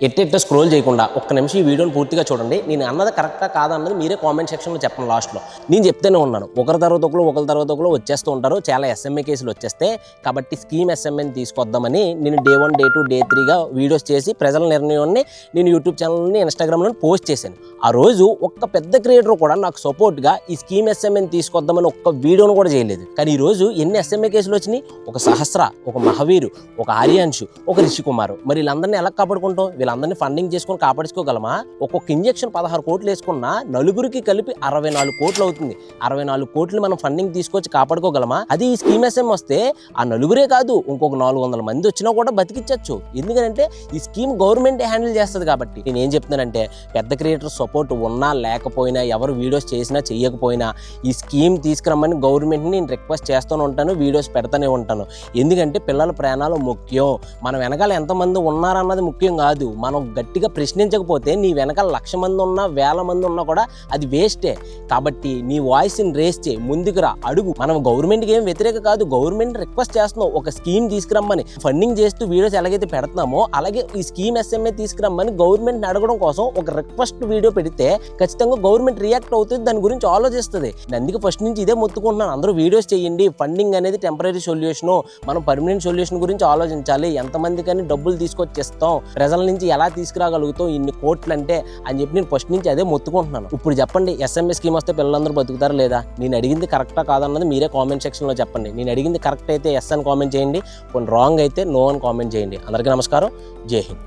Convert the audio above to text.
ఎట్టెట్ట scroll చేయకుండా ఒక్క నిమిషం ఈ వీడియోని పూర్తిగా చూడండి. నేను అన్నది కరెక్టా కాదా అన్నది మీరే కామెంట్ సెక్షన్లో చెప్పండి. లాస్ట్లో నేను చెప్తూనే ఉన్నాను, ఒకరి తర్వాత ఒకరు వచ్చేస్తూ ఉంటారు. చాలా ఎస్ఎంఏ కేసులు వచ్చేస్తే కాబట్టి స్కీమ్ ఎస్ఎంఏని తీసుకొద్దామని నేను డే 1, డే 2, డే 3గా వీడియోస్ చేసి ప్రజల నిర్ణయాన్ని నేను యూట్యూబ్ ఛానల్ని ఇన్స్టాగ్రామ్లో పోస్ట్ చేశాను. ఆ రోజు ఒక్క పెద్ద క్రియేటర్ కూడా నాకు సపోర్ట్గా ఈ స్కీమ్ ఎస్ఎంఏని తీసుకొద్దామని ఒక్క వీడియోను కూడా చేయలేదు. కానీ ఈరోజు ఎన్ని ఎస్ఎంఏ కేసులు వచ్చినాయి? ఒక సహస్ర, ఒక మహావీరు, ఒక ఆర్యాంశు, ఒక రిషికుమారు. మరి వీళ్ళందరినీ ఎలా కాపాడుకుంటాం? వీళ్ళందరినీ ఫండింగ్ చేసుకొని కాపాడుకోగలమా? ఒక్కొక్క ఇంజెక్షన్ 16 కోట్లు వేసుకున్నా నలుగురికి కలిపి 64 కోట్లు అవుతుంది. 64 కోట్లు మనం ఫండింగ్ తీసుకొచ్చి కాపాడుకోగలమా? అది ఈ స్కీమ్ ఎస్ఎం వస్తే ఆ నలుగురే కాదు, ఇంకొక 400 మంది వచ్చినా కూడా బతికించచ్చు. ఎందుకంటే ఈ స్కీమ్ గవర్నమెంట్ హ్యాండిల్ చేస్తుంది. కాబట్టి నేను ఏం చెప్తున్నానంటే, పెద్ద క్రియేటర్ సపోర్ట్ ఉన్నా లేకపోయినా, ఎవరు వీడియోస్ చేసినా చెయ్యకపోయినా ఈ స్కీమ్ తీసుకురమ్మని గవర్నమెంట్ని నేను రిక్వెస్ట్ చేస్తూనే ఉంటాను, వీడియోస్ పెడతానే ఉంటాను. ఎందుకంటే పిల్లల ప్రాణాలు ముఖ్యం. మన వెనకాల ఎంతమంది ఉన్నారన్నది ముఖ్యం కాదు. మనం గట్టిగా ప్రశ్నించకపోతే నీ వెనకాల 1,00,000 మంది ఉన్నా 1,000 మంది ఉన్నా కూడా అది వేస్టే. కాబట్టి నీ వాయిస్ని రేస్ చేయి, ముందుకు రా, అడుగు. మనం గవర్నమెంట్కి ఏం వ్యతిరేక కాదు, గవర్నమెంట్ రిక్వెస్ట్ చేస్తున్నాం ఒక స్కీమ్ తీసుకురమ్మని. ఫండింగ్ చేస్తూ వీడియోస్ ఎలాగైతే పెడుతున్నామో అలాగే ఈ స్కీమ్ ఎస్ఎంఏ తీసుకురమ్మని గవర్నమెంట్ని అడగడం కోసం ఒక రిక్వెస్ట్ వీడియో పెడితే ఖచ్చితంగా గవర్నమెంట్ రియాక్ట్ అవుతుంది, దాని గురించి ఆలోచిస్తుంది. అందుకే ఫస్ట్ నుంచి ఇదే మొత్తుకుంటున్నాను, అందరూ వీడియోస్ చేయండి. ఫండింగ్ అనేది టెంపరీ సొల్యూషను, మనం పర్మనెంట్ సొల్యూషన్ గురించి ఆలోచించాలి. ఎంతమందికని డబ్బులు తీసుకొచ్చేస్తాం, ప్రజల నుంచి ఎలా తీసుకురాగలుగుతాం ఇన్ని కోట్లు అంటే అని చెప్పి నేను ఫస్ట్ నుంచి అదే మొత్తుకుంటున్నాను. ఇప్పుడు చెప్పండి, ఎస్ఎంఏ స్కీమ్ వస్తే పిల్లలందరూ బతుకుతారా లేదా? నేను అడిగింది కరెక్టా కాదన్నది మీరే కామెంట్ సెక్షన్లో చెప్పండి. నేను అడిగింది కరెక్ట్ అయితే ఎస్ అని కామెంట్ చేయండి, కొన్ని రాంగ్ అయితే నో అని కామెంట్ చేయండి. అందరికీ నమస్కారం, జై హింద్.